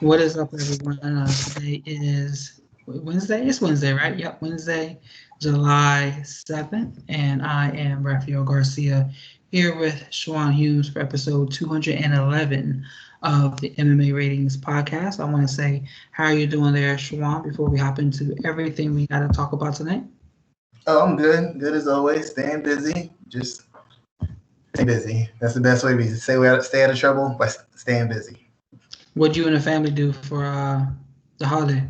What is up, everyone? Today is Wednesday. It's Wednesday, right? Yep, Wednesday, July 7th. And I am Raphael Garcia here with Schwan Hughes for episode 211 of the MMA Ratings podcast. I want to say, how are you doing there, Schwan, before we hop into everything we got to talk about tonight? Oh, I'm good. Good as always. Staying busy. Just stay busy. That's the best way to stay out of trouble by staying busy. What'd you and the family do for the holiday?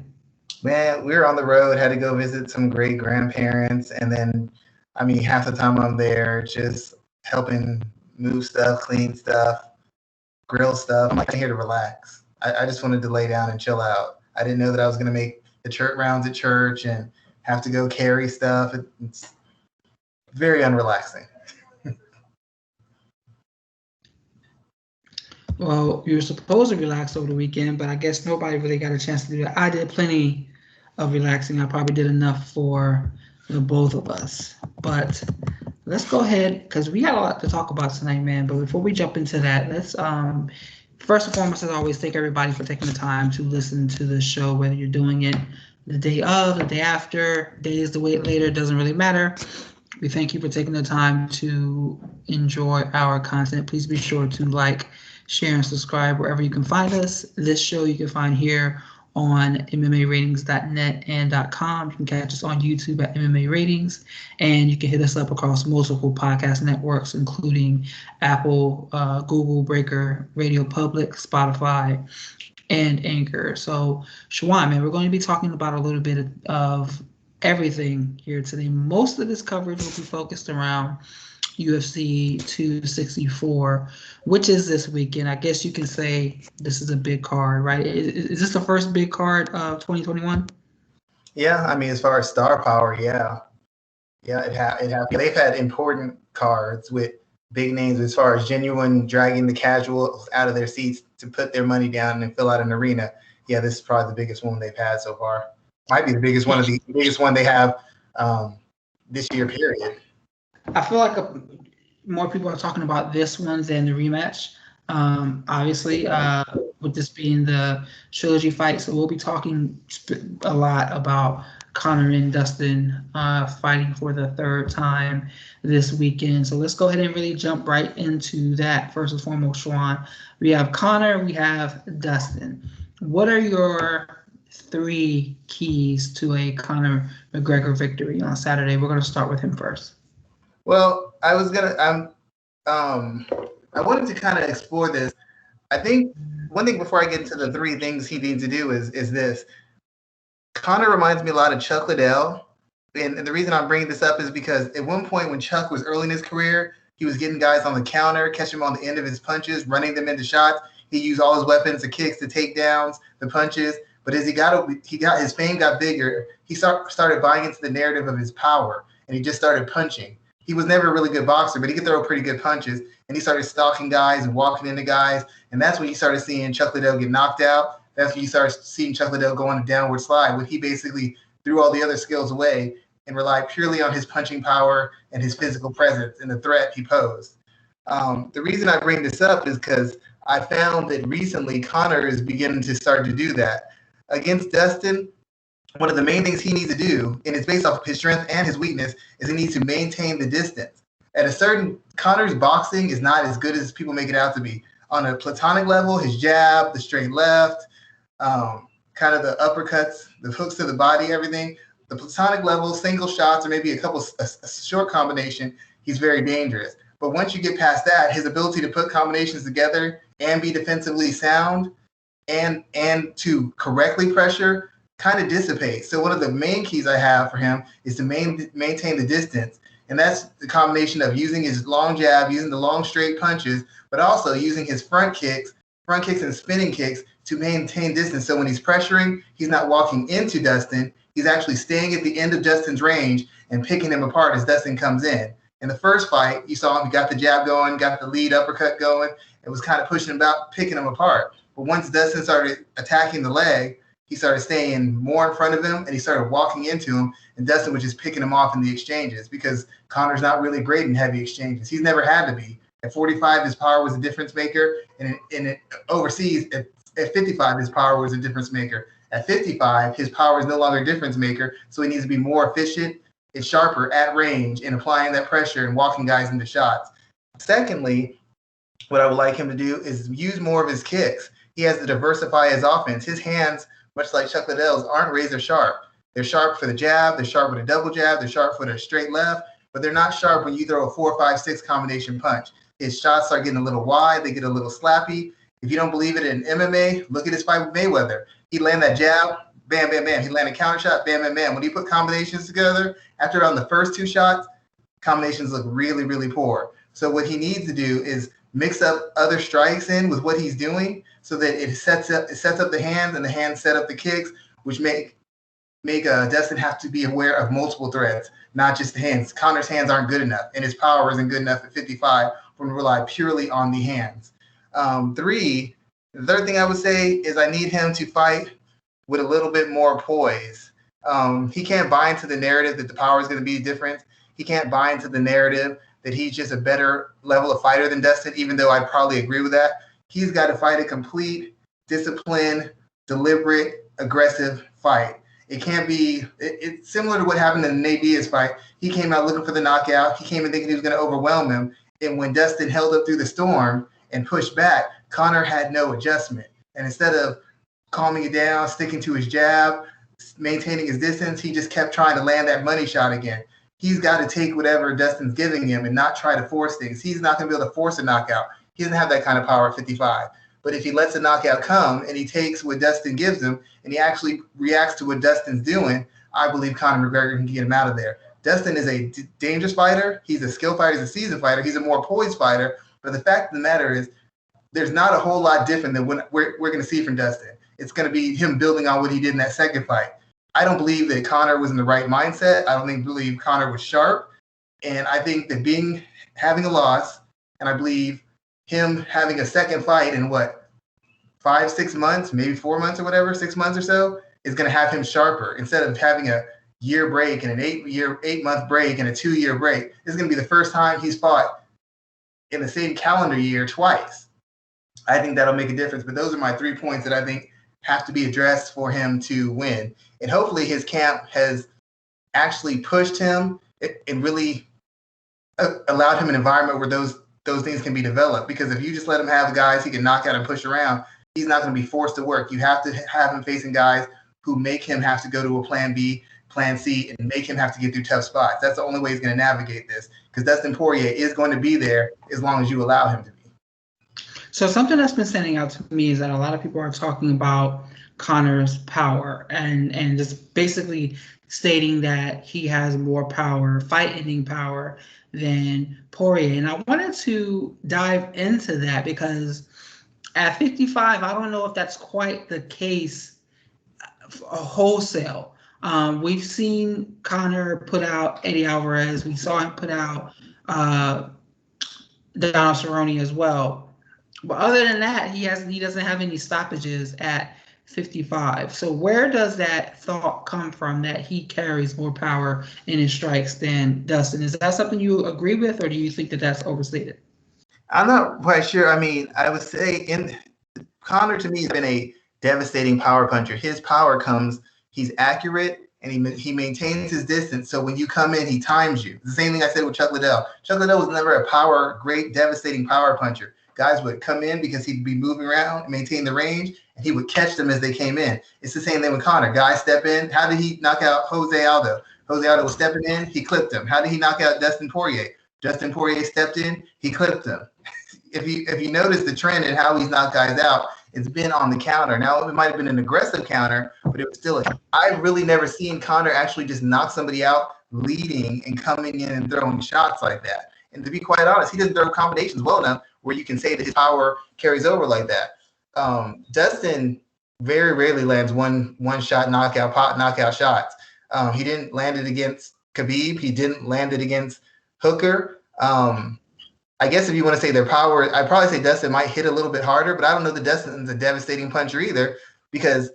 Man, we were on the road, had to go visit some great grandparents. And then, half the time I'm there just helping move stuff, clean stuff, grill stuff. I'm here to relax. I just wanted to lay down and chill out. I didn't know that I was going to make the church rounds at church and have to go carry stuff. It's very unrelaxing. Well, you were supposed to relax over the weekend, but I guess nobody really got a chance to do that. I did plenty of relaxing. I probably did enough for both of us. But let's go ahead, because we got a lot to talk about tonight, man. But before we jump into that, let's first and foremost, as always, thank everybody for taking the time to listen to the show, whether you're doing it the day of, the day after, days to wait later, doesn't really matter. We thank you for taking the time to enjoy our content. Please be sure to like, share, and subscribe wherever you can find us. This show you can find here on MMAratings.net and .com. You can catch us on YouTube at MMA Ratings, and you can hit us up across multiple podcast networks, including Apple, Google, Breaker, Radio Public, Spotify, and Anchor. So, Schwan, man, we're going to be talking about a little bit of everything here today. Most of this coverage will be focused around UFC 264, which is this weekend. I guess you can say this is a big card, right? Is this the first big card of 2021? Yeah, as far as star power, yeah. Yeah, it has. They've had important cards with big names as far as genuine dragging the casuals out of their seats to put their money down and fill out an arena. Yeah, this is probably the biggest one they've had so far. Might be the biggest one they have this year, period. I feel like more people are talking about this one than the rematch. Obviously, with this being the trilogy fight, so we'll be talking a lot about Conor and Dustin fighting for the third time this weekend. So let's go ahead and really jump right into that. First and foremost, Schwan, we have Conor, we have Dustin. What are your 3 keys to a Conor McGregor victory on Saturday? We're going to start with him first. Well, I wanted to kind of explore this. I think one thing before I get into the 3 things he needs to do is this. Conor reminds me a lot of Chuck Liddell. And the reason I'm bringing this up is because at one point when Chuck was early in his career, he was getting guys on the counter, catching them on the end of his punches, running them into shots. He used all his weapons, the kicks, the takedowns, the punches. But as his fame got bigger, he started buying into the narrative of his power, and he just started punching. He was never a really good boxer, but he could throw pretty good punches. And he started stalking guys and walking into guys. And that's when you started seeing Chuck Liddell get knocked out. That's when you started seeing Chuck Liddell go on a downward slide, when he basically threw all the other skills away and relied purely on his punching power and his physical presence and the threat he posed. The reason I bring this up is because I found that recently Conor is beginning to start to do that. Against Dustin, one of the main things he needs to do, and it's based off of his strength and his weakness, is he needs to maintain the distance. Conor's boxing is not as good as people make it out to be. On a platonic level, his jab, the straight left, kind of the uppercuts, the hooks to the body, everything. The platonic level, single shots, or maybe a short combination, he's very dangerous. But once you get past that, his ability to put combinations together and be defensively sound and to correctly pressure kind of dissipates. So one of the main keys I have for him is to maintain the distance. And that's the combination of using his long jab, using the long straight punches, but also using his front kicks and spinning kicks to maintain distance. So when he's pressuring, he's not walking into Dustin. He's actually staying at the end of Dustin's range and picking him apart as Dustin comes in. In the first fight, you saw him, he got the jab going, got the lead uppercut going, and was kind of pushing him out, picking him apart. But once Dustin started attacking the leg, he started staying more in front of him, and he started walking into him, and Dustin was just picking him off in the exchanges because Conor's not really great in heavy exchanges. He's never had to be. At 45, his power was a difference maker, and overseas, at 55, his power was a difference maker. At 55, his power is no longer a difference maker, so he needs to be more efficient and sharper at range in applying that pressure and walking guys into shots. Secondly, what I would like him to do is use more of his kicks. He has to diversify his offense. His hands, much like Chuck Liddell's, aren't razor sharp. They're sharp for the jab, they're sharp with a double jab, they're sharp for the straight left, but they're not sharp when you throw a 4, 5, 6 combination punch. His shots are getting a little wide, they get a little slappy. If you don't believe it in MMA, look at his fight with Mayweather. He land that jab, bam, bam, bam. He land a counter shot, bam, bam, bam. When he put combinations together, after on the first 2 shots, combinations look really, really poor. So what he needs to do is mix up other strikes in with what he's doing so that it sets up the hands and the hands set up the kicks, which make Dustin have to be aware of multiple threats, not just the hands. Conor's hands aren't good enough, and his power isn't good enough at 55 for him to rely purely on the hands. The third thing I would say is I need him to fight with a little bit more poise. He can't buy into the narrative that the power is going to be different. He can't buy into the narrative that he's just a better level of fighter than Dustin, even though I'd probably agree with that. He's got to fight a complete, disciplined, deliberate, aggressive fight. It can't be – it's similar to what happened in the Nate Diaz fight. He came out looking for the knockout. He came in thinking he was going to overwhelm him. And when Dustin held up through the storm and pushed back, Conor had no adjustment. And instead of calming it down, sticking to his jab, maintaining his distance, he just kept trying to land that money shot again. He's got to take whatever Dustin's giving him and not try to force things. He's not going to be able to force a knockout. He doesn't have that kind of power at 55. But if he lets a knockout come and he takes what Dustin gives him and he actually reacts to what Dustin's doing, I believe Conor McGregor can get him out of there. Dustin is a dangerous fighter. He's a skill fighter. He's a seasoned fighter. He's a more poised fighter. But the fact of the matter is there's not a whole lot different than what we're going to see from Dustin. It's going to be him building on what he did in that second fight. I don't believe that Conor was in the right mindset. I don't believe Conor was sharp. And I think that having a loss, and I believe him having a second fight in 5, 6 months, maybe 4 months or whatever, 6 months or so, is going to have him sharper instead of having a year break and an 8-month break and a 2-year break. This is going to be the first time he's fought in the same calendar year twice. I think that'll make a difference. But those are my 3 points that I think have to be addressed for him to win. And hopefully his camp has actually pushed him and really allowed him an environment where those things can be developed. Because if you just let him have the guys he can knock out and push around, he's not going to be forced to work. You have to have him facing guys who make him have to go to a plan B, plan C, and make him have to get through tough spots. That's the only way he's going to navigate this, because Dustin Poirier is going to be there as long as you allow him to be. So something that's been standing out to me is that a lot of people are talking about Conor's power and just basically stating that he has more power, fight-ending power than Poirier. And I wanted to dive into that because at 55, I don't know if that's quite the case wholesale. We've seen Conor put out Eddie Alvarez. We saw him put out Donald Cerrone as well. But other than that, he doesn't have any stoppages at 55. So where does that thought come from that he carries more power in his strikes than Dustin? Is that something you agree with, or do you think that that's overstated? I'm not quite sure. I mean, I would say Conor to me has been a devastating power puncher. His power comes, he's accurate, and he maintains his distance. So when you come in, he times you. The same thing I said with Chuck Liddell. Chuck Liddell was never a great, devastating power puncher. Guys would come in because he'd be moving around and maintain the range, and he would catch them as they came in. It's the same thing with Conor. Guys step in. How did he knock out Jose Aldo? Jose Aldo was stepping in. He clipped him. How did he knock out Dustin Poirier? Dustin Poirier stepped in. He clipped him. If you notice the trend in how he's knocked guys out, it's been on the counter. Now, it might have been an aggressive counter, but it was still I've really never seen Conor actually just knock somebody out leading and coming in and throwing shots like that. And to be quite honest, he doesn't throw combinations well enough where you can say that his power carries over like that. Dustin very rarely lands one shot knockout shots. He didn't land it against Khabib. He didn't land it against Hooker. I guess if you want to say their power, I'd probably say Dustin might hit a little bit harder, but I don't know that Dustin's a devastating puncher either, because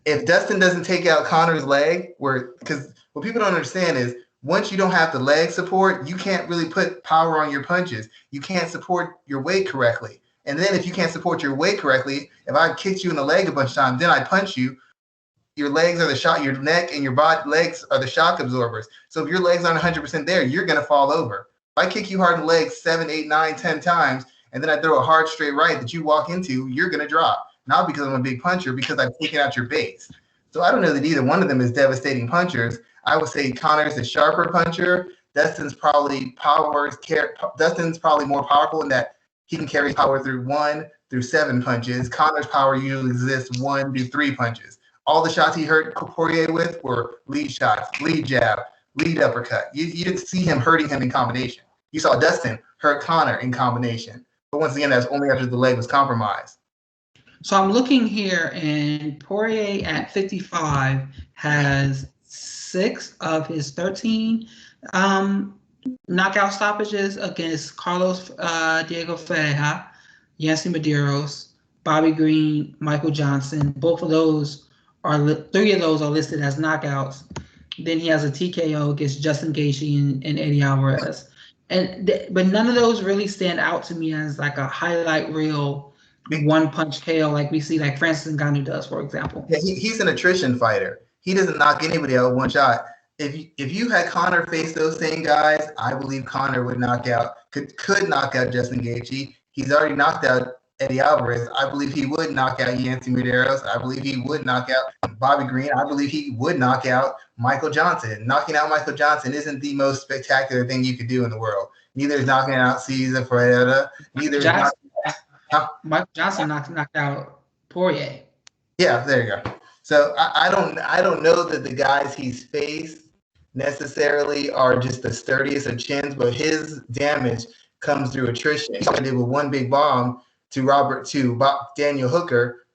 if Dustin doesn't take out Conor's leg, because what people don't understand is once you don't have the leg support, you can't really put power on your punches. You can't support your weight correctly. And then if you can't support your weight correctly, if I kicked you in the leg a bunch of times, then I punch you, your legs are the shock, your neck and your body legs are the shock absorbers. So if your legs aren't 100% there, you're going to fall over. If I kick you hard in the legs 7, 8, 9, 10 times, and then I throw a hard straight right that you walk into, you're going to drop. Not because I'm a big puncher, because I've taken out your base. So I don't know that either one of them is devastating punchers. I would say Conor's a sharper puncher. Dustin's probably more powerful in that he can carry power through 1 through 7 punches. Conor's power usually exists 1 to 3 punches. All the shots he hurt Poirier with were lead shots, lead jab, lead uppercut. You didn't see him hurting him in combination. You saw Dustin hurt Conor in combination. But once again, that's only after the leg was compromised. So I'm looking here, and Poirier at 55 has 6 of his 13 knockout stoppages against Carlos Diego Ferreira, Yancy Medeiros, Bobby Green, Michael Johnson. Both of those are 3 of those are listed as knockouts. Then he has a TKO against Justin Gaethje and Eddie Alvarez. But none of those really stand out to me as like a highlight reel one punch KO like we see like Francis Ngannou does, for example. Yeah, he's an attrition fighter. He doesn't knock anybody out with one shot. If you had Conor face those same guys, I believe Conor would could knock out Justin Gaethje. He's already knocked out Eddie Alvarez. I believe he would knock out Yancy Medeiros. I believe he would knock out Bobby Green. I believe he would knock out Michael Johnson. Knocking out Michael Johnson isn't the most spectacular thing you could do in the world. Neither is knocking out Cesar Ferreira. Neither is Michael Johnson knocked out Poirier. Yeah, there you go. So I don't know that the guys he's faced necessarily are just the sturdiest of chins, but his damage comes through attrition. He did with one big bomb to Daniel Hooker.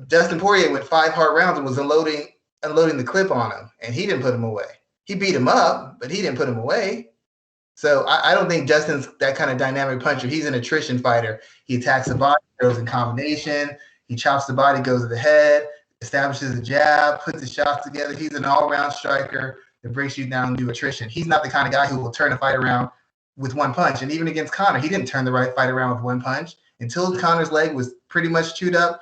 Dustin Poirier went 5 hard rounds and was unloading the clip on him, and he didn't put him away. He beat him up, but he didn't put him away. So I don't think Justin's that kind of dynamic puncher. He's an attrition fighter. He attacks the body, goes in combination. He chops the body, goes to the head, establishes a jab, puts the shots together. He's an all-round striker that breaks you down to attrition. He's not the kind of guy who will turn a fight around with one punch. And even against Conor, he didn't turn the right fight around with one punch until Conor's leg was pretty much chewed up.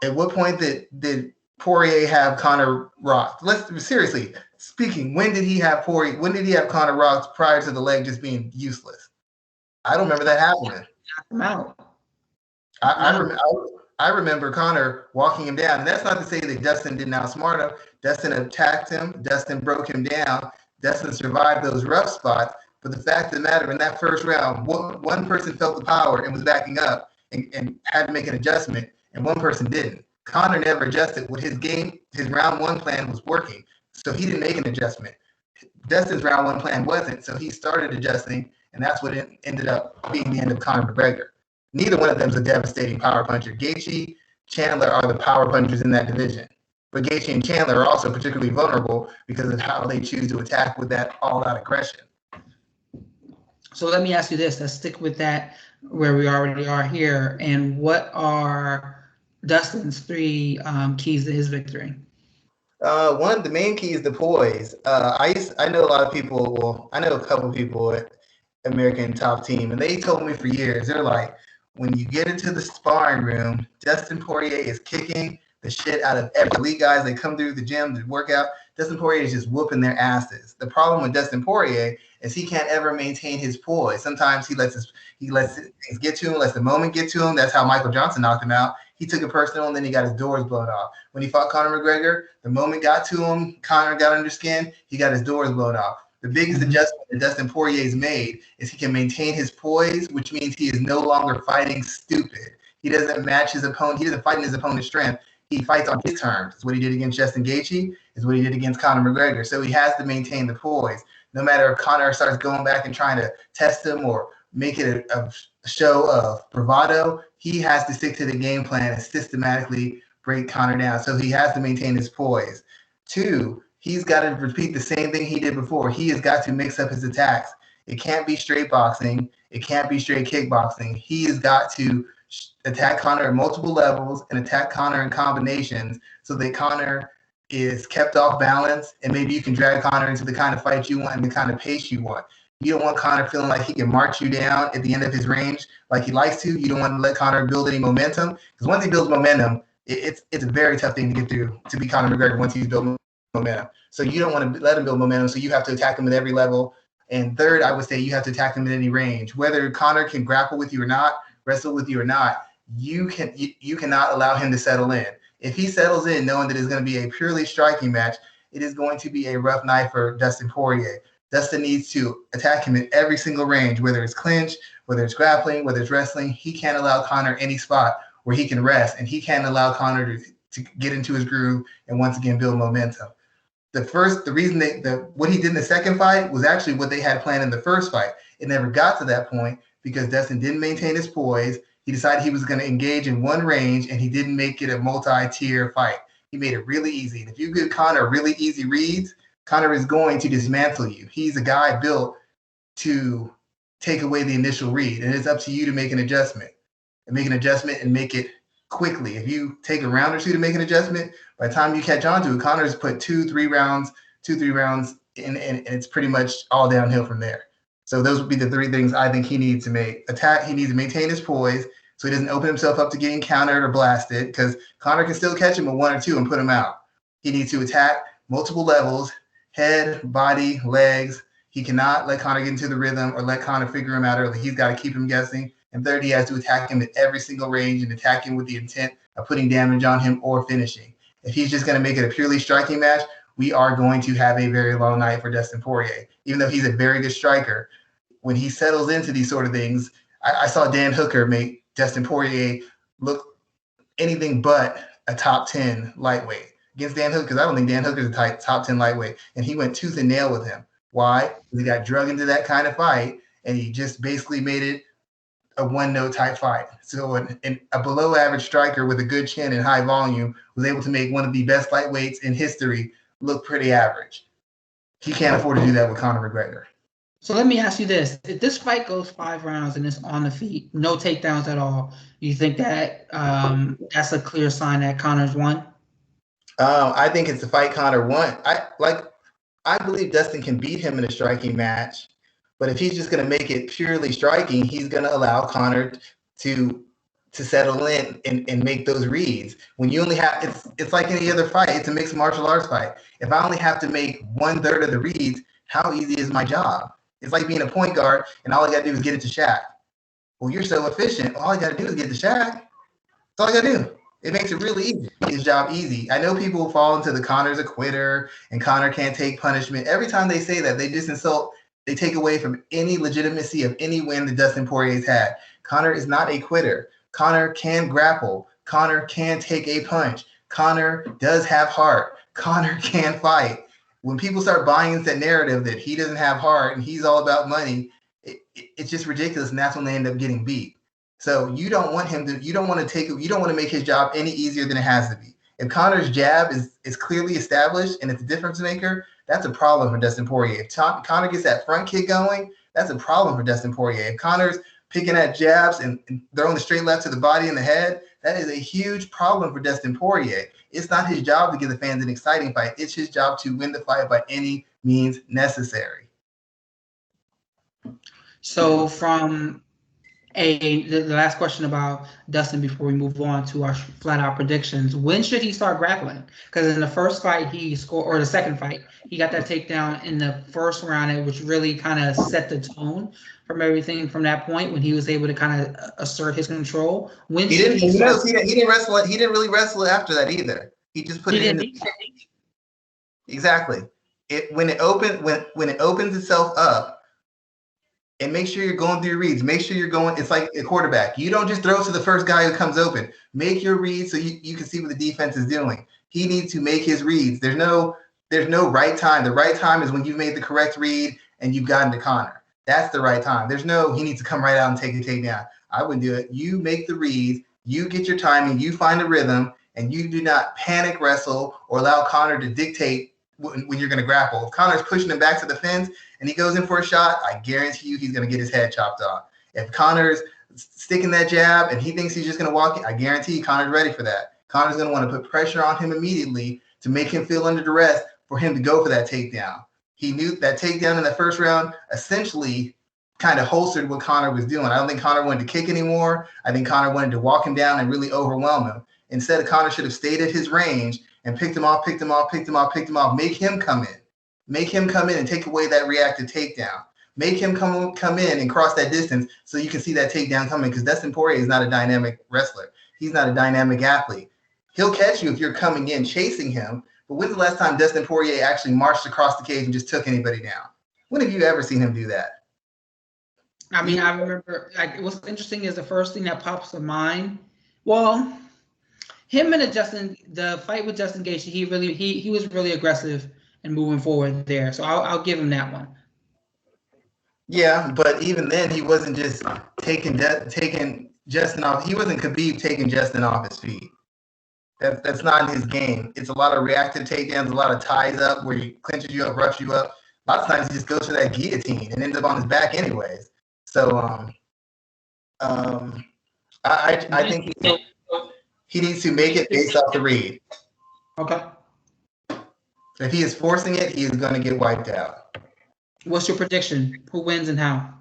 At what point did Poirier have Conor rocked? Seriously speaking, when did he have Conor rocked prior to the leg just being useless? I don't remember that happening. Knocked him out. I remember Conor walking him down. And that's not to say that Dustin didn't outsmart him. Dustin attacked him. Dustin broke him down. Dustin survived those rough spots. But the fact of the matter, in that first round, one person felt the power and was backing up and had to make an adjustment, and one person didn't. Conor never adjusted. With his round 1 plan was working, so he didn't make an adjustment. Dustin's round 1 plan wasn't, so he started adjusting, and that's what ended up being the end of Conor McGregor. Neither one of them is a devastating power puncher. Gaethje, Chandler are the power punchers in that division. But Gaethje and Chandler are also particularly vulnerable because of how they choose to attack with that all-out aggression. So let me ask you this. Let's stick with that where we already are here. And what are Dustin's 3 keys to his victory? The main key is the poise. I know a lot of people. Well, I know a couple of people at American Top Team, and they told me for years, they're like, when you get into the sparring room, Dustin Poirier is kicking the shit out of every elite guys. They come through the gym to work out. Dustin Poirier is just whooping their asses. The problem with Dustin Poirier is he can't ever maintain his poise. Sometimes he lets things get to him, lets the moment get to him. That's how Michael Johnson knocked him out. He took it personal, and then he got his doors blown off. When he fought Conor McGregor, the moment got to him, Conor got under skin, he got his doors blown off. The biggest adjustment that Dustin Poirier's made is he can maintain his poise, which means he is no longer fighting stupid. He doesn't match his opponent. He doesn't fight in his opponent's strength. He fights on his terms. It's what he did against Justin Gaethje. It's what he did against Conor McGregor. So he has to maintain the poise. No matter if Conor starts going back and trying to test him or make it a show of bravado, he has to stick to the game plan and systematically break Conor down. So he has to maintain his poise. 2, he's got to repeat the same thing he did before. He has got to mix up his attacks. It can't be straight boxing. It can't be straight kickboxing. He has got to attack Conor at multiple levels and attack Conor in combinations so that Conor is kept off balance, and maybe you can drag Conor into the kind of fight you want and the kind of pace you want. You don't want Conor feeling like he can march you down at the end of his range like he likes to. You don't want to let Conor build any momentum, because once he builds momentum, it's a very tough thing to get through to be Conor McGregor once he's built momentum. So you don't want to let him build momentum, so you have to attack him at every level. And third, I would say you have to attack him at any range. Whether Conor can grapple with you or not, wrestle with you or not, you cannot allow him to settle in. If he settles in knowing that it's going to be a purely striking match, it is going to be a rough night for Dustin Poirier. Dustin needs to attack him at every single range, whether it's clinch, whether it's grappling, whether it's wrestling. He can't allow Conor any spot where he can rest, and he can't allow Conor to get into his groove and once again build momentum. The reason what he did in the second fight was actually what they had planned in the first fight. It never got to that point because Dustin didn't maintain his poise. He decided he was going to engage in one range, and he didn't make it a multi-tier fight. He made it really easy. And if you give Conor really easy reads, Conor is going to dismantle you. He's a guy built to take away the initial read, and it's up to you to make an adjustment and make it quickly. If you take a round or two to make an adjustment, by the time you catch on to it, Conor's put 2-3 rounds in, and it's pretty much all downhill from there. So those would be the three things I think he needs to make. He needs to maintain his poise so he doesn't open himself up to getting countered or blasted, because Conor can still catch him with 1 or 2 and put him out. He needs to attack multiple levels, head, body, legs. He cannot let Conor get into the rhythm or let Conor figure him out early. He's got to keep him guessing. And third, he has to attack him at every single range and attack him with the intent of putting damage on him or finishing. If he's just going to make it a purely striking match, we are going to have a very long night for Dustin Poirier. Even though he's a very good striker, when he settles into these sort of things, I saw Dan Hooker make Dustin Poirier look anything but a top 10 lightweight against Dan Hooker, because I don't think Dan Hooker's a top 10 lightweight, and he went tooth and nail with him. Why? Because he got drug into that kind of fight, and he just basically made it a one-note type fight. So a below-average striker with a good chin and high volume was able to make one of the best lightweights in history look pretty average. He can't afford to do that with Conor McGregor. So let me ask you this. If this fight goes 5 rounds and it's on the feet, no takedowns at all, you think that that's a clear sign that Conor's won? I think it's the fight Conor won. I believe Dustin can beat him in a striking match, but if he's just going to make it purely striking, he's going to allow Conor to settle in and make those reads. When you only have, it's like any other fight. It's a mixed martial arts fight. If I only have to make 1/3 of the reads, how easy is my job? It's like being a point guard, and all I got to do is get it to Shaq. Well, you're so efficient. All I got to do is get to Shaq. That's all I got to do. It makes it really easy. His job easy. I know people fall into the Conor's a quitter and Conor can't take punishment. Every time they say that, they just insult. They take away from any legitimacy of any win that Dustin Poirier's had. Conor is not a quitter. Conor can grapple. Conor can take a punch. Conor does have heart. Conor can fight. When people start buying into that narrative that he doesn't have heart and he's all about money, it's just ridiculous, and that's when they end up getting beat. So you don't want to make his job any easier than it has to be. If Conor's jab is clearly established and it's a difference maker, that's a problem for Dustin Poirier. If Conor gets that front kick going, that's a problem for Dustin Poirier. If Conor's picking at jabs and throwing the straight left to the body and the head, that is a huge problem for Dustin Poirier. It's not his job to give the fans an exciting fight. It's his job to win the fight by any means necessary. So from the last question about Dustin before we move on to our flat-out predictions, when should he start grappling? Because in the first fight he scored, or the second fight, he got that takedown in the first round, which really kind of set the tone from everything from that point when he was able to kind of assert his control. When he didn't wrestle. He didn't really wrestle after that either. He just put it in. Exactly. When it opens itself up. And make sure you're going through your reads. Make sure you're going. It's like a quarterback. You don't just throw to the first guy who comes open. Make your reads so you can see what the defense is doing. He needs to make his reads. There's no right time. The right time is when you've made the correct read and you've gotten to Conor. That's the right time. There's no he needs to come right out and take a takedown. I wouldn't do it. You make the reads. You get your timing. You find a rhythm, and you do not panic wrestle or allow Conor to dictate when you're going to grapple. If Conor's pushing him back to the fence and he goes in for a shot, I guarantee you he's going to get his head chopped off. If Conor's sticking that jab and he thinks he's just going to walk in, I guarantee Conor's ready for that. Conor's going to want to put pressure on him immediately to make him feel under duress for him to go for that takedown. He knew that takedown in the first round essentially kind of holstered what Conor was doing. I don't think Conor wanted to kick anymore. I think Conor wanted to walk him down and really overwhelm him. Instead, Conor should have stayed at his range and picked him off, make him come in. Make him come in and take away that reactive takedown. Make him come in and cross that distance so you can see that takedown coming, because Dustin Poirier is not a dynamic wrestler. He's not a dynamic athlete. He'll catch you if you're coming in chasing him, but when's the last time Dustin Poirier actually marched across the cage and just took anybody down? When have you ever seen him do that? I mean, I remember, like, what's interesting is the first thing that pops to mind. Well, him and the fight with Justin Gaethje, he was really aggressive and moving forward there. So I'll give him that one. Yeah, but even then, he wasn't just taking Justin off. He wasn't Khabib taking Justin off his feet. That's not his game. It's a lot of reactive takedowns, a lot of ties up where he clinches you up, roughs you up. A lot of times he just goes for that guillotine and ends up on his back anyways. So I think he needs to make it based off the read. Okay. If he is forcing it, he is going to get wiped out. What's your prediction? Who wins and how?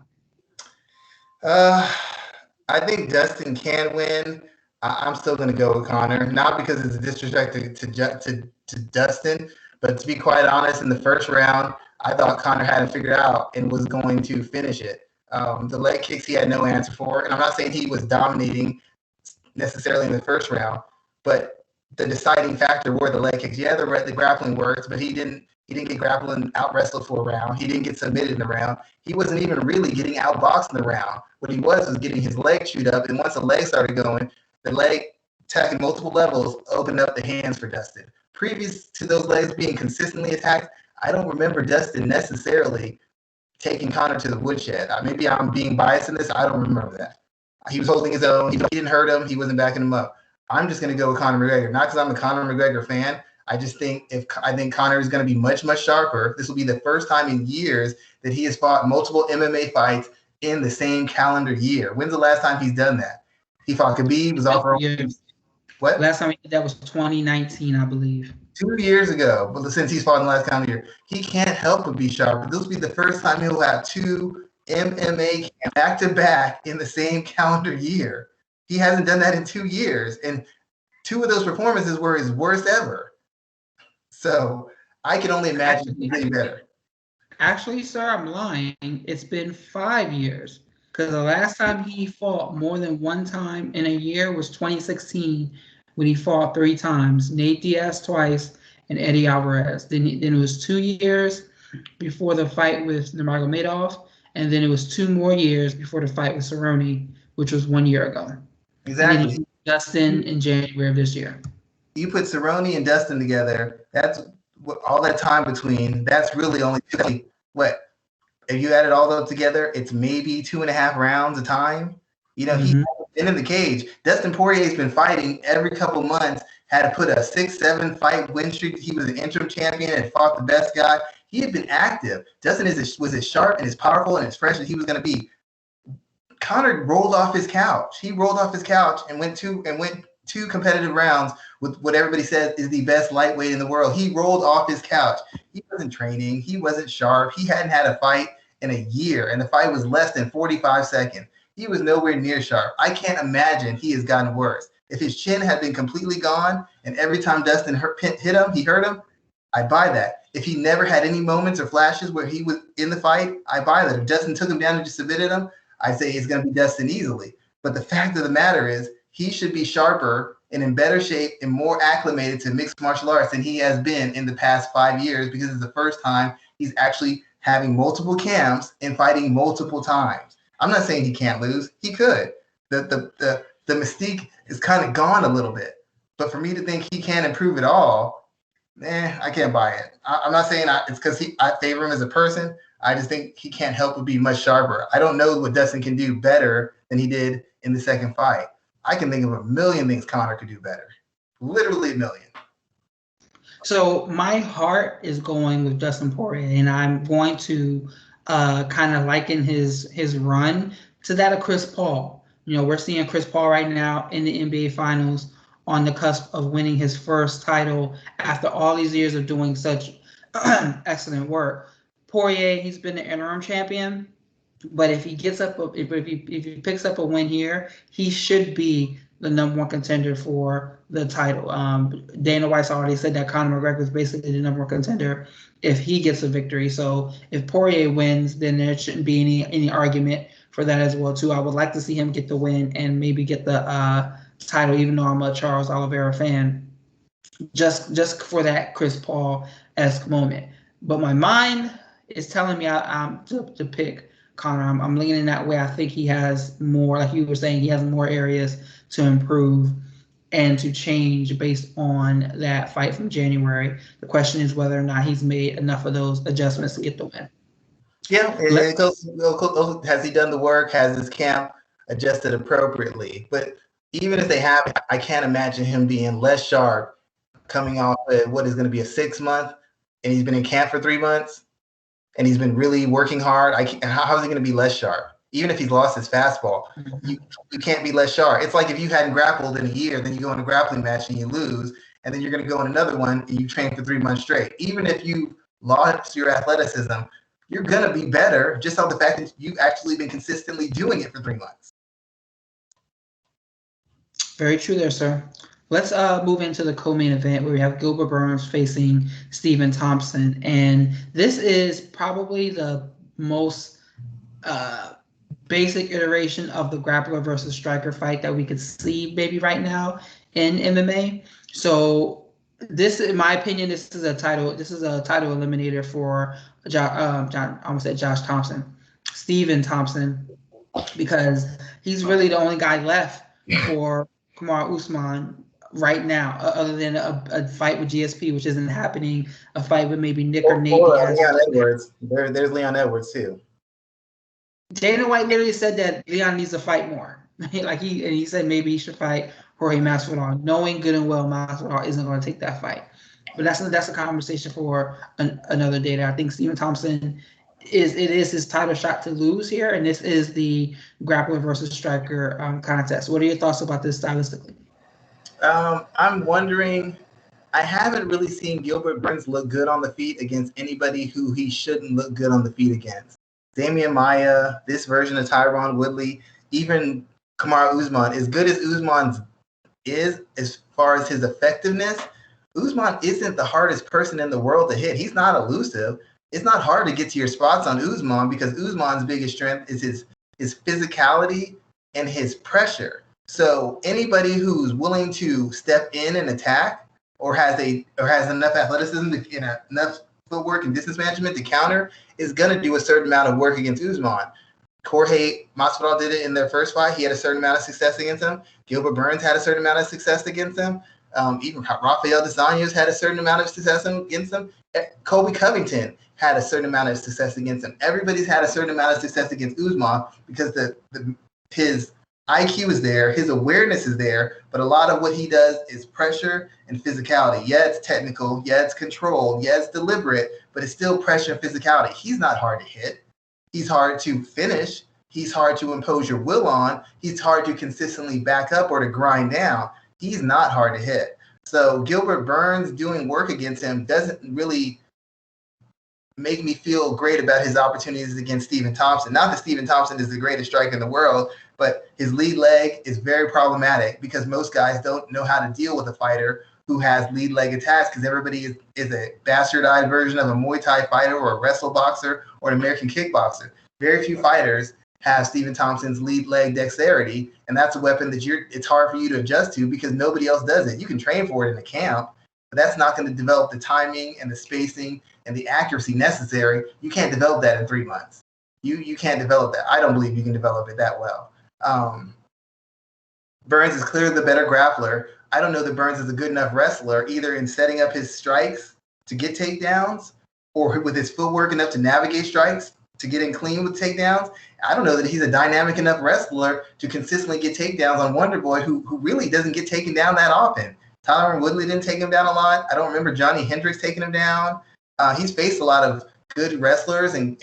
I think Dustin can win. I'm still going to go with Conor, not because it's a disrespect to Dustin, but to be quite honest, in the first round, I thought Conor had it figured out and was going to finish it. The leg kicks he had no answer for, and I'm not saying he was dominating necessarily in the first round, but the deciding factor were the leg kicks. Yeah, the grappling works, but he didn't get grappling out wrestled for a round. He didn't get submitted in the round. He wasn't even really getting outboxed in the round. What he was getting his leg chewed up, and once the leg started going, the leg attacking multiple levels opened up the hands for Dustin. Previous to those legs being consistently attacked, I don't remember Dustin necessarily taking Conor to the woodshed. Maybe I'm being biased in this. I don't remember that. He was holding his own. He didn't hurt him. He wasn't backing him up. I'm just going to go with Conor McGregor. Not because I'm a Conor McGregor fan. I just think Conor is going to be much, much sharper. This will be the first time in years that he has fought multiple MMA fights in the same calendar year. When's the last time he's done that? He fought Khabib, was off. What? Last time he did that was 2019, I believe. 2 years ago, but since he's fought in the last calendar year, he can't help but be sharp. This will be the first time he'll have two MMA back-to-back in the same calendar year. He hasn't done that in 2 years, and 2 of those performances were his worst ever. So I can only imagine he's getting better. Actually, sir, I'm lying. It's been 5 years, because the last time he fought more than one time in a year was 2016, when he fought 3 times, Nate Diaz twice and Eddie Alvarez. Then it was 2 years before the fight with Nurmagomedov, and then it was 2 more years before the fight with Cerrone, which was 1 year ago. Exactly. And then Dustin in January of this year. You put Cerrone and Dustin together, that's what, all that time between, that's really only what? If you added all those together, it's maybe 2.5 rounds of time. You know, he's been in the cage. Dustin Poirier's been fighting every couple months, had to put a 6-7 fight win streak. He was an interim champion and fought the best guy. He had been active. Dustin was as sharp and as powerful and as fresh as he was going to be. Conor rolled off his couch. He rolled off his couch and went 2 competitive rounds with what everybody says is the best lightweight in the world. He rolled off his couch. He wasn't training. He wasn't sharp. He hadn't had a fight in a year, and the fight was less than 45 seconds. He was nowhere near sharp. I can't imagine he has gotten worse. If his chin had been completely gone and every time Dustin hit him, he hurt him, I buy that. If he never had any moments or flashes where he was in the fight, I buy that. If Dustin took him down and just submitted him, I say it's going to be Dustin easily. But the fact of the matter is he should be sharper and in better shape and more acclimated to mixed martial arts than he has been in the past 5 years, because it's the first time he's actually having multiple camps and fighting multiple times. I'm not saying he can't lose. He could. The mystique is kind of gone a little bit. But for me to think he can't improve at all, I can't buy it. I'm not saying it's because I favor him as a person. I just think he can't help but be much sharper. I don't know what Dustin can do better than he did in the second fight. I can think of a million things Conor could do better. Literally a million. So my heart is going with Dustin Poirier, and I'm going to kind of liken his run to that of Chris Paul. You know, we're seeing Chris Paul right now in the NBA Finals on the cusp of winning his first title after all these years of doing such excellent work. Poirier, he's been the interim champion, but if he gets up, if he picks up a win here, he should be the #1 contender for the title. Dana White's already said that Conor McGregor is basically the #1 contender if he gets a victory. So if Poirier wins, then there shouldn't be any argument for that as well too. I would like to see him get the win and maybe get the title, even though I'm a Charles Oliveira fan, just for that Chris Paul-esque moment. But my mind is telling me I'm to pick Conor. I'm leaning that way. I think he has more, like you were saying, he has more areas to improve and to change based on that fight from January. The question is whether or not he's made enough of those adjustments to get the win. Yeah, has he done the work? Has his camp adjusted appropriately? But even if they have, I can't imagine him being less sharp coming off of what is going to be a 6-month, and he's been in camp for 3 months, and he's been really working hard. How is he going to be less sharp? Even if he's lost his fastball, you can't be less sharp. It's like if you hadn't grappled in a year, then you go in a grappling match and you lose, and then you're going to go in another one and you train for 3 months straight. Even if you lost your athleticism, you're going to be better just on the fact that you've actually been consistently doing it for 3 months. Very true there, sir. Let's move into the co-main event where we have Gilbert Burns facing Stephen Thompson. And this is probably the most basic iteration of the grappler versus striker fight that we could see maybe right now in MMA. So this, in my opinion, this is a title eliminator for Josh Thompson, Stephen Thompson, because he's really the only guy left for Kamaru Usman right now, other than a fight with GSP, which isn't happening, a fight with maybe Nick or Nate. Leon Edwards. There's Leon Edwards too. Dana White literally said that Leon needs to fight more. he said maybe he should fight Jorge Masvidal, knowing good and well Masvidal isn't going to take that fight. But that's a conversation for another day. I think Stephen Thompson is his title shot to lose here, and this is the grappler versus striker contest. What are your thoughts about this stylistically? I'm wondering. I haven't really seen Gilbert Burns look good on the feet against anybody who he shouldn't look good on the feet against. Damian Maia, this version of Tyron Woodley, even Kamaru Usman, as good as Usman is as far as his effectiveness, Usman isn't the hardest person in the world to hit. He's not elusive. It's not hard to get to your spots on Usman because Usman's biggest strength is his physicality and his pressure. So anybody who's willing to step in and attack or has enough athleticism and enough footwork and distance management to counter is going to do a certain amount of work against Usman. Jorge Masvidal did it in their first fight. He had a certain amount of success against him. Gilbert Burns had a certain amount of success against him. Even Raphael dos Anjos had a certain amount of success against him. Colby Covington had a certain amount of success against him. Everybody's had a certain amount of success against Usman because his IQ is there, his awareness is there, but a lot of what he does is pressure and physicality. Yeah, it's technical. Yeah, it's controlled. Yeah, it's deliberate, but it's still pressure and physicality. He's not hard to hit. He's hard to finish. He's hard to impose your will on. He's hard to consistently back up or to grind down. He's not hard to hit. So Gilbert Burns doing work against him doesn't really make me feel great about his opportunities against Stephen Thompson. Not that Stephen Thompson is the greatest striker in the world, but his lead leg is very problematic because most guys don't know how to deal with a fighter who has lead leg attacks because everybody is a bastardized version of a Muay Thai fighter or a wrestle boxer or an American kickboxer. Very few fighters have Stephen Thompson's lead leg dexterity, and that's a weapon that it's hard for you to adjust to because nobody else does it. You can train for it in a camp, but that's not going to develop the timing and the spacing and the accuracy necessary. You can't develop that in 3 months. You can't develop that. I don't believe you can develop it that well. Burns is clearly the better grappler. I don't know that Burns is a good enough wrestler, either in setting up his strikes to get takedowns or with his footwork enough to navigate strikes to get in clean with takedowns. I don't know that he's a dynamic enough wrestler to consistently get takedowns on Wonderboy, who really doesn't get taken down that often. Tyron Woodley didn't take him down a lot. I don't remember Johnny Hendricks taking him down. He's faced a lot of good wrestlers and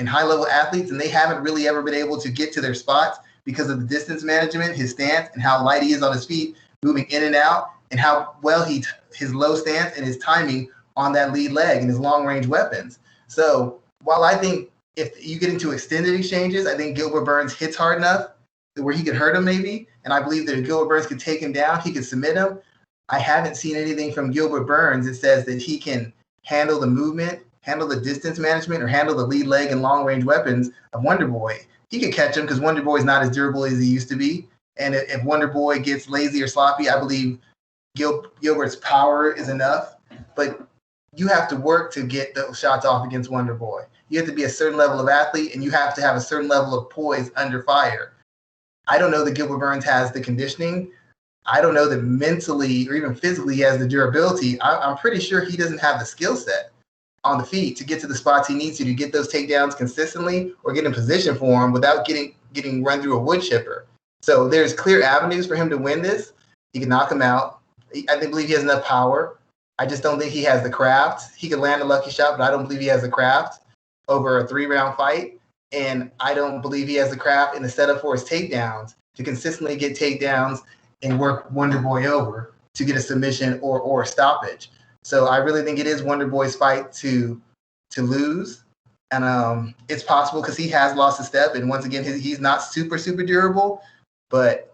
high-level athletes, and they haven't really ever been able to get to their spots because of the distance management, his stance, and how light he is on his feet, moving in and out, and how well his low stance and his timing on that lead leg and his long-range weapons. So while I think if you get into extended exchanges, I think Gilbert Burns hits hard enough where he could hurt him maybe. And I believe that if Gilbert Burns could take him down, he could submit him. I haven't seen anything from Gilbert Burns that says that he can handle the movement, handle the distance management, or handle the lead leg and long range weapons of Wonder Boy. He could catch him because Wonder Boy is not as durable as he used to be. And if Wonder Boy gets lazy or sloppy, I believe Gilbert's power is enough. But you have to work to get those shots off against Wonder Boy. You have to be a certain level of athlete, and you have to have a certain level of poise under fire. I don't know that Gilbert Burns has the conditioning. I don't know that mentally or even physically he has the durability. I'm pretty sure he doesn't have the skill set on the feet to get to the spots he needs to get those takedowns consistently or get in position for him without getting run through a wood chipper. So there's clear avenues for him to win this. He can knock him out. I believe he has enough power. I just don't think he has the craft. He could land a lucky shot, but I don't believe he has the craft over a 3-round fight. And I don't believe he has the craft in the setup for his takedowns to consistently get takedowns and work Wonder Boy over to get a submission or a stoppage. So I really think it is Wonder Boy's fight to lose. And it's possible because he has lost a step. And once again, he's not super, super durable. But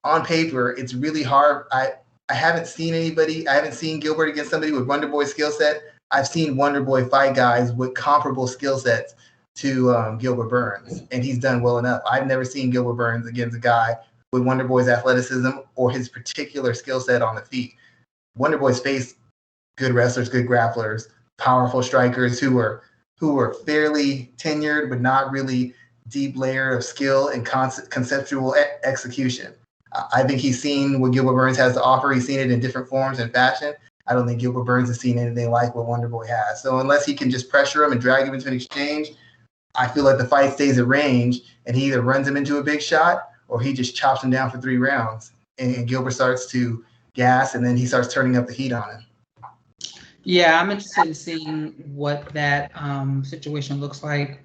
on paper, it's really hard. I haven't seen Gilbert against somebody with Wonder Boy's skill set. I've seen Wonder Boy fight guys with comparable skill sets to Gilbert Burns, and he's done well enough. I've never seen Gilbert Burns against a guy with Wonder Boy's athleticism or his particular skill set on the feet. Wonder Boy's faced good wrestlers, good grapplers, powerful strikers who are fairly tenured but not really deep layer of skill and conceptual execution. I think he's seen what Gilbert Burns has to offer. He's seen it in different forms and fashion. I don't think Gilbert Burns has seen anything like what Wonder Boy has. So unless he can just pressure him and drag him into an exchange, I feel like the fight stays at range and he either runs him into a big shot or he just chops him down for 3 rounds. And Gilbert starts to gas and then he starts turning up the heat on him. Yeah, I'm interested in seeing what that situation looks like.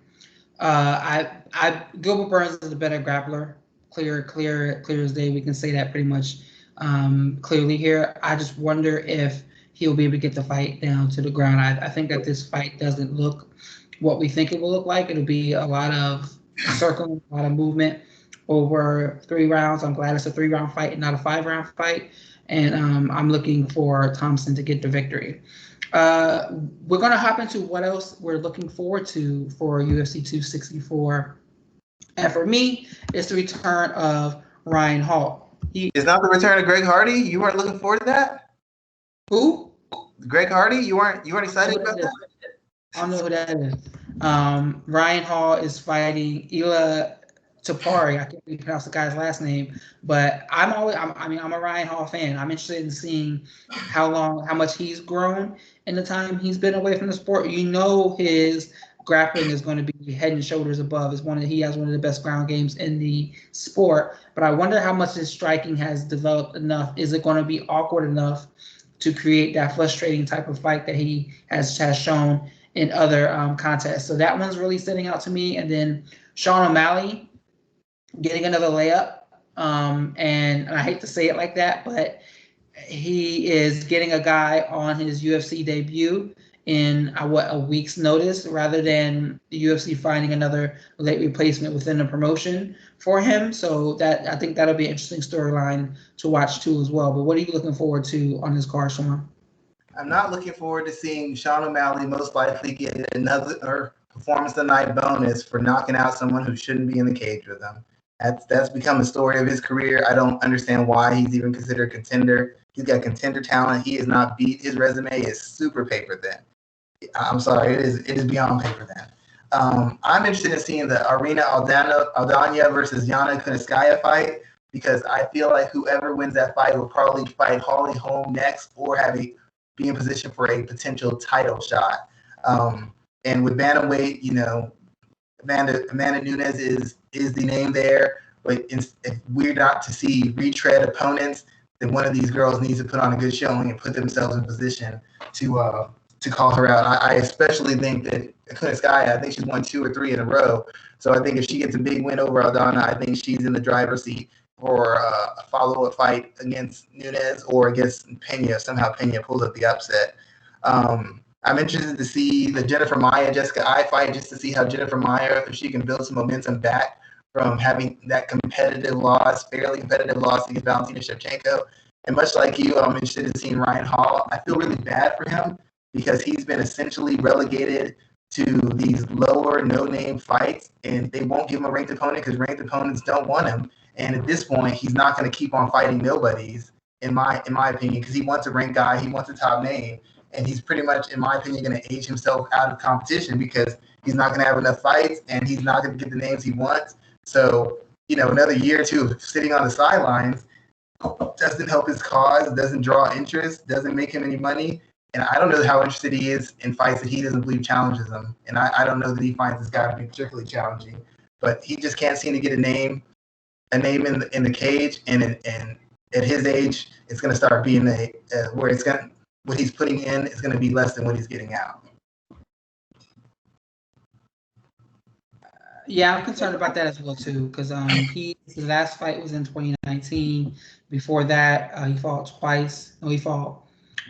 Gilbert Burns is a better grappler. Clear as day. We can say that pretty much clearly here. I just wonder if he'll be able to get the fight down to the ground. I think that this fight doesn't look what we think it will look like. It'll be a lot of circling, a lot of movement over 3 rounds. I'm glad it's a 3-round fight and not a 5-round fight. And I'm looking for Thompson to get the victory. We're going to hop into what else we're looking forward to for UFC 264. And for me, it's the return of Ryan Hall. It's not the return of Greg Hardy? You weren't looking forward to that? Who? Greg Hardy? You weren't excited about that? I don't know who that is. Ryan Hall is fighting Ila Tapari. I can't really pronounce the guy's last name, but I'm a Ryan Hall fan. I'm interested in seeing how much he's grown in the time he's been away from the sport. His grappling is going to be head and shoulders above. He has one of the best ground games in the sport, but I wonder how much his striking has developed enough. Is it going to be awkward enough to create that frustrating type of fight that he has shown in other contests? So that one's really standing out to me. And then Sean O'Malley getting another layup. And I hate to say it like that, but he is getting a guy on his UFC debut in a week's notice rather than the UFC finding another late replacement within the promotion for him. So that I think that'll be an interesting storyline to watch too as well. But what are you looking forward to on this card, Schwan? I'm not looking forward to seeing Sean O'Malley most likely get another performance of the night bonus for knocking out someone who shouldn't be in the cage with him. That's become a story of his career. I don't understand why he's even considered a contender. He's got contender talent. He is not beat. His resume is super paper thin. I'm sorry, it is beyond paper thin. I'm interested in seeing the Arena Aldana versus Yana Kunitskaya fight because I feel like whoever wins that fight will probably fight Holly Holm next or be in position for a potential title shot. And with bantamweight, Amanda Nunes is the name there. But if we're not to see retread opponents, then one of these girls needs to put on a good showing and put themselves in position to call her out. I especially think that Kunitskaya, I think she's won 2 or 3 in a row. So I think if she gets a big win over Aldana, I think she's in the driver's seat for a follow-up fight against Nunes or against Pena. Somehow Pena pulls up the upset. I'm interested to see the Jennifer Maia Jessica I fight, just to see how Jennifer Maia, if she can build some momentum back from having that competitive loss, fairly competitive loss against Valentina Shevchenko. And much like you, I'm interested in seeing Ryan Hall. I feel really bad for him because he's been essentially relegated to these lower, no-name fights, and they won't give him a ranked opponent because ranked opponents don't want him. And at this point, he's not going to keep on fighting nobodies, in my opinion, because he wants a ranked guy, he wants a top name, and he's pretty much, in my opinion, going to age himself out of competition because he's not going to have enough fights and he's not going to get the names he wants. So, another year or two of sitting on the sidelines doesn't help his cause, doesn't draw interest, doesn't make him any money. And I don't know how interested he is in fights that he doesn't believe challenges him. And I don't know that he finds this guy to be particularly challenging. But he just can't seem to get a name in the cage. And at his age, it's going to start being where what he's putting in is going to be less than what he's getting out. Yeah, I'm concerned about that as well too, because his last fight was in 2019. Before that, he fought twice. No, he fought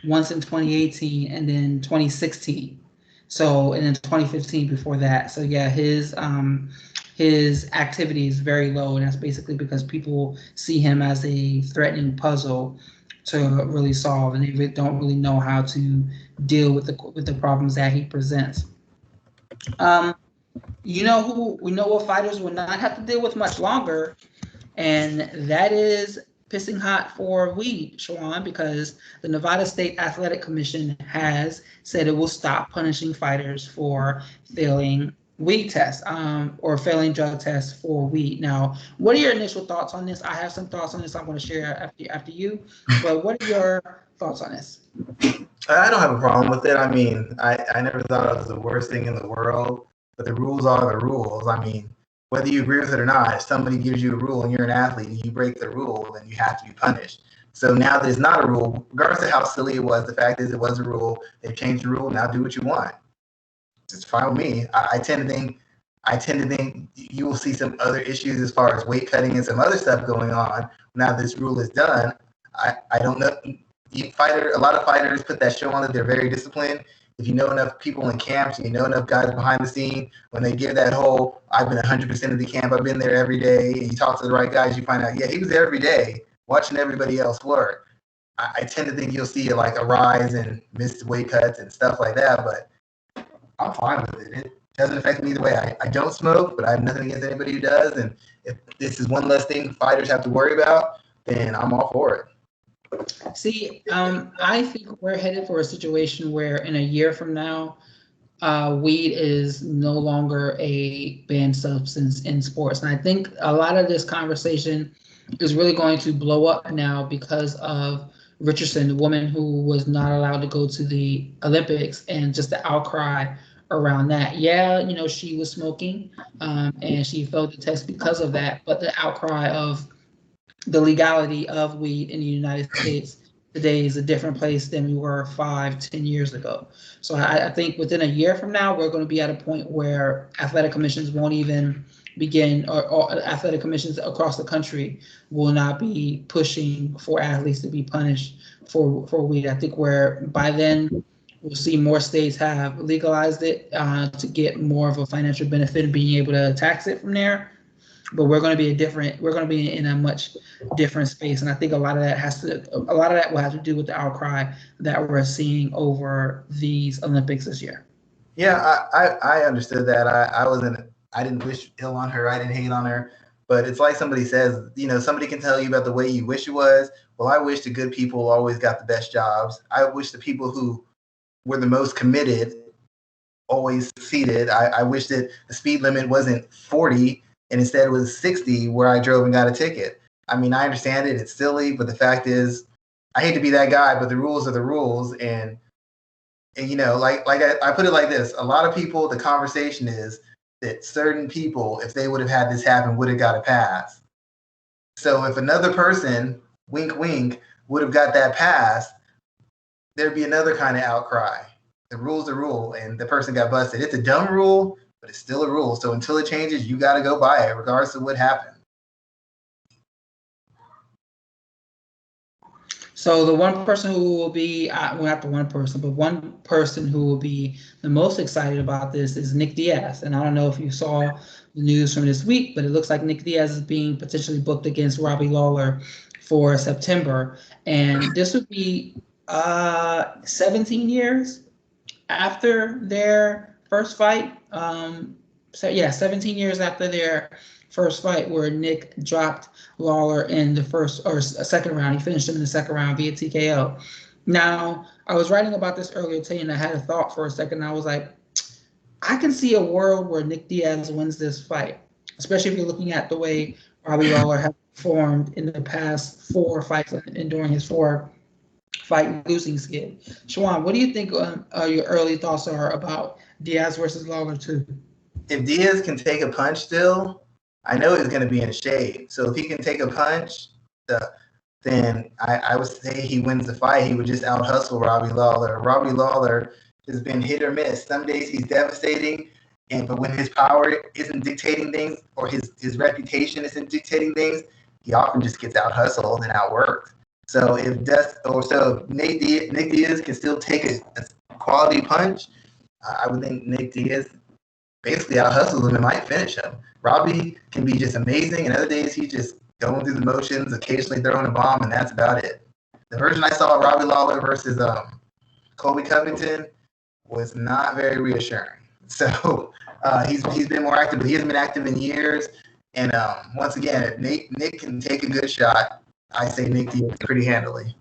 once in 2018 and then 2016. So, and then 2015 before that. So yeah, his activity is very low, and that's basically because people see him as a threatening puzzle to really solve, and they don't really know how to deal with the problems that he presents. We know what fighters will not have to deal with much longer, and that is pissing hot for weed, Schwan, because the Nevada State Athletic Commission has said it will stop punishing fighters for failing weed tests or failing drug tests for weed. Now, what are your initial thoughts on this? I have some thoughts on this I'm going to share after you, but what are your thoughts on this? I don't have a problem with it. I mean, I never thought it was the worst thing in the world, but the rules are the rules. I mean, whether you agree with it or not, if somebody gives you a rule and you're an athlete and you break the rule, then you have to be punished. So now that it's not a rule, regardless of how silly it was, the fact is it was a rule. They've changed the rule. Now do what you want. It's fine with me. I tend to think you will see some other issues as far as weight cutting and some other stuff going on now this rule is done. I don't know. A lot of fighters put that show on that they're very disciplined. If you know enough people in camps, you know enough guys behind the scene, when they give that whole, I've been 100% of the camp, I've been there every day, and you talk to the right guys, you find out, yeah, he was there every day watching everybody else work. I tend to think you'll see like a rise in missed weight cuts and stuff like that, but I'm fine with it. It doesn't affect me either way. I don't smoke, but I have nothing against anybody who does, and if this is one less thing fighters have to worry about, then I'm all for it. See, I think we're headed for a situation where in a year from now, weed is no longer a banned substance in sports. And I think a lot of this conversation is really going to blow up now because of Richardson, the woman who was not allowed to go to the Olympics, and just the outcry around that. Yeah, she was smoking and she failed the test because of that, but the outcry of the legality of weed in the United States today is a different place than we were 5-10 years ago. So I think within a year from now, we're going to be at a point where athletic commissions won't even begin, or athletic commissions across the country will not be pushing for athletes to be punished for weed. I think by then we'll see more states have legalized it to get more of a financial benefit and being able to tax it from there. But we're going to be in a much different space, and I think a lot of that will have to do with the outcry that we're seeing over these Olympics this year. Yeah, I understood that. I didn't wish ill on her. I didn't hate on her. But it's like somebody says, somebody can tell you about the way you wish it was. Well, I wish the good people always got the best jobs. I wish the people who were the most committed always succeeded. I wish that the speed limit wasn't 40 and instead it was 60 where I drove and got a ticket. I mean, I understand it. It's silly, but the fact is, I hate to be that guy, but the rules are the rules. And like I put it like this: a lot of people, the conversation is that certain people, if they would have had this happen, would have got a pass. So if another person, wink, wink, would have got that pass, there'd be another kind of outcry. The rule's the rule, and the person got busted. It's a dumb rule, but it's still a rule. So until it changes, you got to go by it, regardless of what happened. So the one person who will be, well, not the one person, but one person who will be the most excited about this is Nick Diaz. And I don't know if you saw the news from this week, but it looks like Nick Diaz is being potentially booked against Robbie Lawler for September. And this would be 17 years after their first fight. 17 years after their first fight, where Nick dropped Lawler in the first or second round. He finished him in the second round via TKO. Now, I was writing about this earlier today, and I had a thought for a second. And I was like, I can see a world where Nick Diaz wins this fight, especially if you're looking at the way Robbie Lawler has performed in the past 4 fights and during his 4-fight losing skid. Schwan, what do you think your early thoughts are about Diaz versus Lawler 2? If Diaz can take a punch still, I know he's going to be in shape. So if he can take a punch, then I would say he wins the fight. He would just out-hustle Robbie Lawler. Robbie Lawler has been hit or miss. Some days he's devastating, but when his power isn't dictating things or his reputation isn't dictating things, he often just gets out-hustled and outworked. So if Nick Diaz can still take a quality punch, I would think Nick Diaz basically out-hustles him and might finish him. Robbie can be just amazing, and other days he's just going through the motions, occasionally throwing a bomb, and that's about it. The version I saw of Robbie Lawler versus Colby Covington was not very reassuring. So he's been more active, but he hasn't been active in years. And once again, if Nick can take a good shot, I say Nick Diaz pretty handily.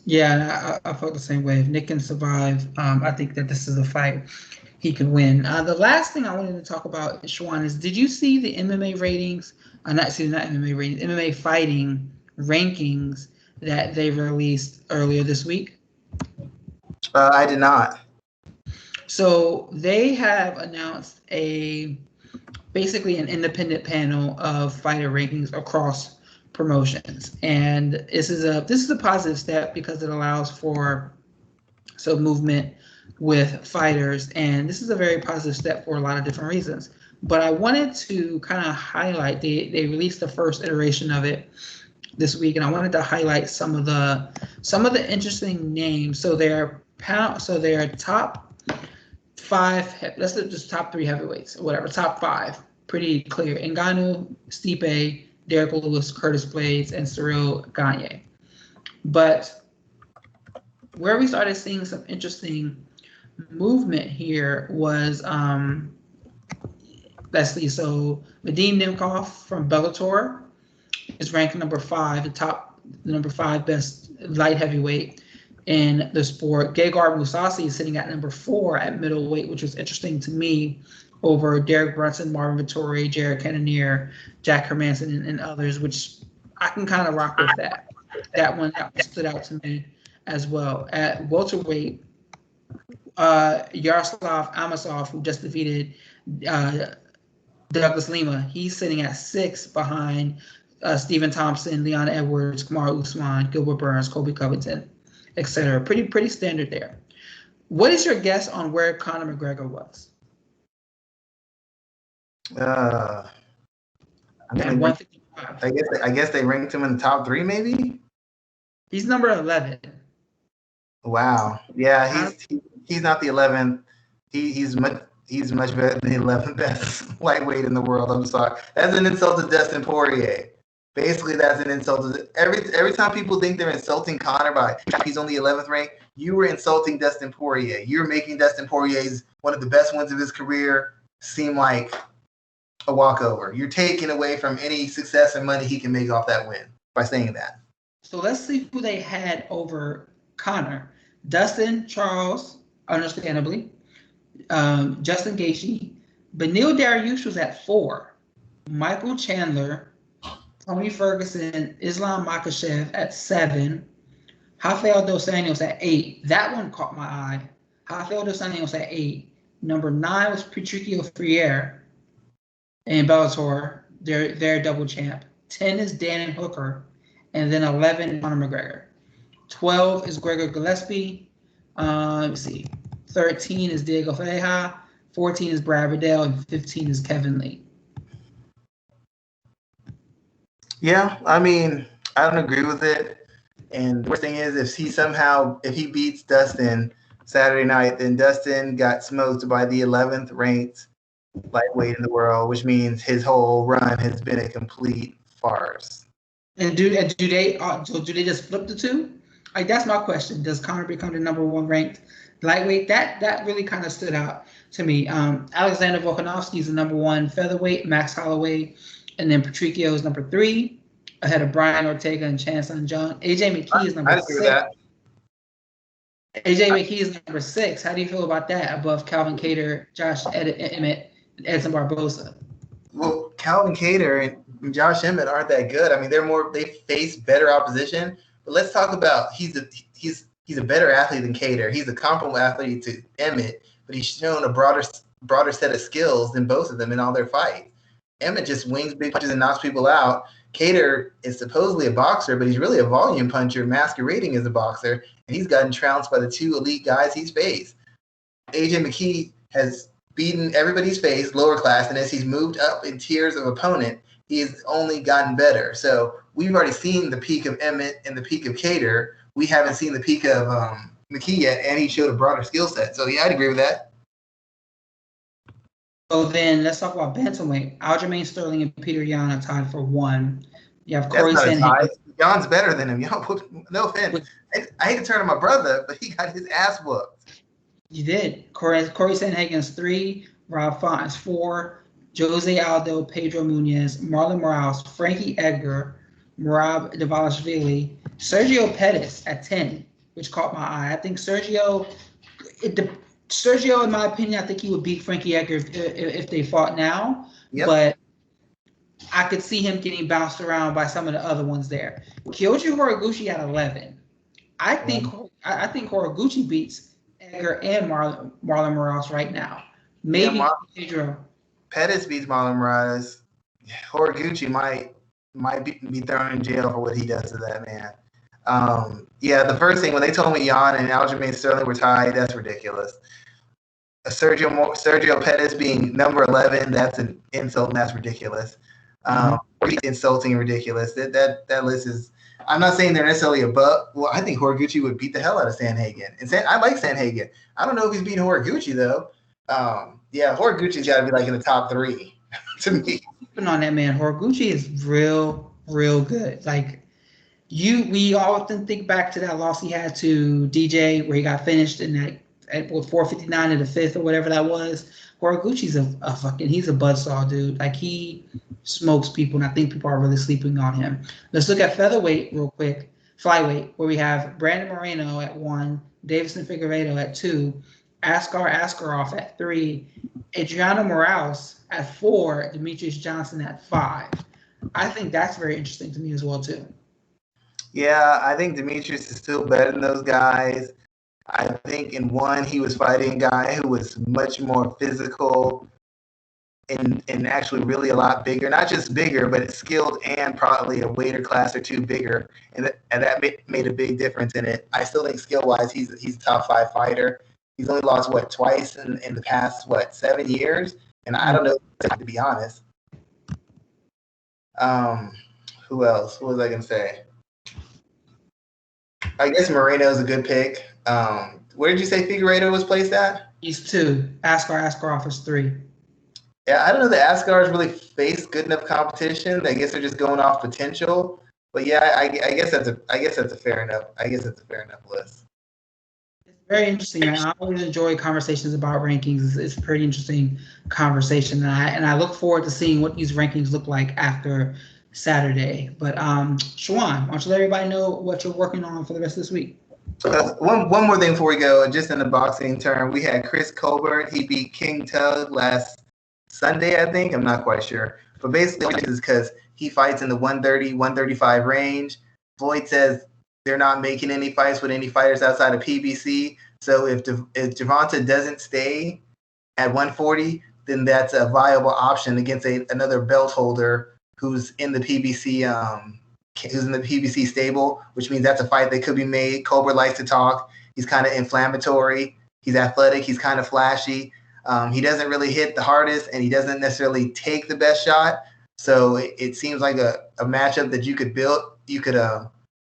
Yeah, I felt the same way. If Nick can survive, I think that this is a fight he can win. The last thing I wanted to talk about, Schwan, is did you see the MMA ratings? Not MMA ratings, MMA fighting rankings that they released earlier this week? I did not. So they have announced basically an independent panel of fighter rankings across promotions, and this is a positive step because it allows for some movement with fighters, and this is a very positive step for a lot of different reasons. But I wanted to kind of highlight, they released the first iteration of it this week, and I wanted to highlight some of the interesting names. So their top 5, let's just top 3 heavyweights, or whatever, top 5, pretty clear. Ngannou, Stipe, Derek Lewis, Curtis Blades, and Cyril Gane. But where we started seeing some interesting movement here was, let's see, so Vadim Nemkov from Bellator is ranked number 5, the number 5 best light heavyweight in the sport. Gegard Mousasi is sitting at number 4 at middleweight, which was interesting to me, over Derek Brunson, Marvin Vettori, Jared Cannonier, Jack Hermanson, and others, which I can kind of rock with that. That one stood out to me as well. At welterweight, Yaroslav Amosov, who just defeated Douglas Lima, he's sitting at 6 behind Stephen Thompson, Leon Edwards, Kamaru Usman, Gilbert Burns, Colby Covington, etc. Pretty standard there. What is your guess on where Conor McGregor was? At 155. I guess they ranked him in the top 3, maybe. He's number 11. Wow. Yeah, he's not the 11th. He's much better than the 11th best lightweight in the world. I'm sorry. That's an insult to Dustin Poirier. Basically, that's an insult to every time people think they're insulting Conor by he's only 11th ranked, you were insulting Dustin Poirier. You're making Dustin Poirier's one of the best wins of his career seem like a walkover. You're taking away from any success and money he can make off that win by saying that. So let's see who they had over Conor. Dustin Charles, understandably. Justin Gaethje. Beneil Dariush was at 4. Michael Chandler, Tony Ferguson, Islam Makhachev at 7. Rafael dos Anjos at 8. That one caught my eye. Rafael dos Anjos at 8. Number 9 was Patricio Freire in Bellator, their double champ. 10 is Dan Hooker, and then 11 is Conor McGregor. 12 is Gregor Gillespie. Let me see. 13 is Diego Ferreira. 14 is Brad Riddell, and 15 is Kevin Lee. Yeah, I mean, I don't agree with it. And the worst thing is if he beats Dustin Saturday night, then Dustin got smoked by the 11th ranked lightweight in the world, which means his whole run has been a complete farce. And do they just flip the two? Like, that's my question. Does Conor become the number one ranked lightweight? That really kind of stood out to me. Alexander Volkanovski is the number one featherweight, Max Holloway, and then Patricio is number 3, ahead of Brian Ortega and Chan Sung Jung. AJ McKee is number 6. AJ McKee is number 6. How do you feel about that above Calvin Kattar, Josh Emmett, and Edson Barboza? Well, Calvin Kattar and Josh Emmett aren't that good. I mean, they face better opposition. But let's talk about he's a better athlete than Kattar. He's a comparable athlete to Emmett, but he's shown a broader set of skills than both of them in all their fights. Emmett just wings big punches and knocks people out. Kattar is supposedly a boxer, but he's really a volume puncher masquerading as a boxer, and he's gotten trounced by the 2 elite guys he's faced. AJ McKee has beaten everybody's face, lower class, and as he's moved up in tiers of opponent, he's only gotten better. So we've already seen the peak of Emmett and the peak of Kattar. We haven't seen the peak of McKee yet, and he showed a broader skill set. So, yeah, I'd agree with that. So then let's talk about bantamweight. Aljamain Sterling and Peter Yan are tied for 1. You have Corey Sandhagen. Yan's better than him. No offense. I hate to turn on my brother, but he got his ass whooped. You did. Corey Sandhagen's 3, Rob Font is 4, Jose Aldo, Pedro Munez, Marlon Moraes, Frankie Edgar, Merab Dvalishvili, Sergio Pettis at 10, which caught my eye. I think Sergio, in my opinion, I think he would beat Frankie Edgar if they fought now. Yep. But I could see him getting bounced around by some of the other ones there. Kyoji Horiguchi at 11. I think Horiguchi beats Edgar and Marlon Moraes right now. Maybe Pedro. Pettis beats Marlon Moraes. Horiguchi might be thrown in jail for what he does to that man. The first thing, when they told me Yan and Aljamain Sterling were tied, that's ridiculous. Sergio Pettis being number 11, that's an insult, and that's ridiculous. Insulting and ridiculous. That list is. I'm not saying they're necessarily above. Well, I think Horiguchi would beat the hell out of Sandhagen. And I like Sandhagen. I don't know if he's beating Horiguchi though. Horiguchi's got to be like in the top 3 to me. Keeping on that man, Horiguchi is real good. Like we often think back to that loss he had to DJ where he got finished in that at 4:59 in the 5th or whatever that was. Horiguchi's he's a buzzsaw, dude. Like, he smokes people, and I think people are really sleeping on him. Let's look at featherweight real quick. Flyweight, where we have Brandon Moreno at 1, Davison Figueiredo at 2, Askar Askarov at 3, Adriano Moraes at 4, Demetrius Johnson at 5. I think that's very interesting to me as well, too. Yeah, I think Demetrius is still better than those guys. I think in 1, he was fighting a guy who was much more physical and actually really a lot bigger. Not just bigger, but skilled and probably a weight or class or 2 bigger. And that made a big difference in it. I still think skill-wise, he's a top 5 fighter. He's only lost, twice in the past, 7 years? And I don't know, to be honest. Who else? What was I going to say? I guess Moreno's a good pick. Where did you say Figueiredo was placed at? He's 2. Askarov is 3. Yeah, I don't know that Askar's really faced good enough competition. I guess they're just going off potential. But yeah, I guess that's a fair enough. I guess that's a fair enough list. It's very interesting. I always enjoy conversations about rankings. It's a pretty interesting conversation, and I look forward to seeing what these rankings look like after Saturday. But Schwan, why don't you let everybody know what you're working on for the rest of this week? One more thing before we go, just in the boxing term, we had Chris Colbert. He beat King Tug last Sunday, I think. I'm not quite sure. But basically, this is because he fights in the 130, 135 range. Floyd says they're not making any fights with any fighters outside of PBC. So if Gervonta doesn't stay at 140, then that's a viable option against another belt holder who's in the PBC stable, which means that's a fight that could be made. Colbert likes to talk. He's kind of inflammatory. He's athletic. He's kind of flashy. He doesn't really hit the hardest, and he doesn't necessarily take the best shot. So it seems like a matchup that you could build. You could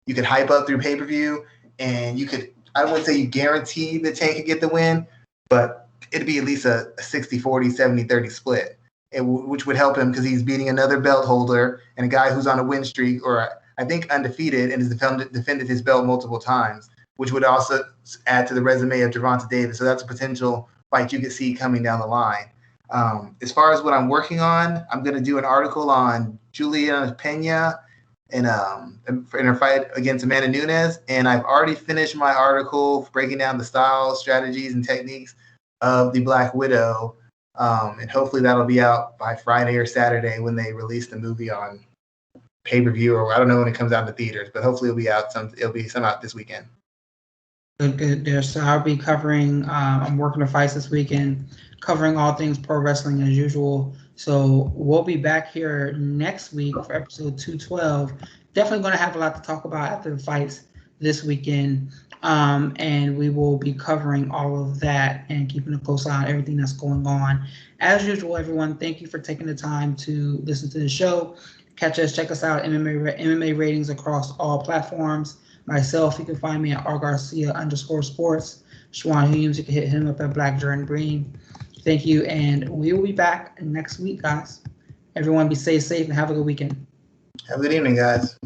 you could hype up through pay-per-view, and you could, I wouldn't say you guarantee that Tank could get the win, but it'd be at least a 60-40, 70-30 split, which would help him because he's beating another belt holder and a guy who's on a win streak, or I think undefeated, and has defended his belt multiple times, which would also add to the resume of Gervonta Davis. So that's a potential fight you could see coming down the line. As far as what I'm working on, I'm going to do an article on Juliana Pena in her fight against Amanda Nunes, and I've already finished my article breaking down the styles, strategies, and techniques of the Black Widow, and hopefully that'll be out by Friday or Saturday when they release the movie on pay-per-view, or I don't know when it comes out in the theaters, but hopefully it'll be out some out this weekend. Good there. So I'll be covering, I'm working the fights this weekend, covering all things pro wrestling as usual. So we'll be back here next week for episode 212. Definitely going to have a lot to talk about after the fights this weekend. And we will be covering all of that and keeping a close eye on everything that's going on. As usual, everyone, thank you for taking the time to listen to the show. Check us out, MMA ratings across all platforms. Myself, you can find me at rgarcia_sports. Schwan Humes, you can hit him up at Black Jordan Green. Thank you, and we will be back next week, guys. Everyone be safe, and have a good weekend. Have a good evening, guys.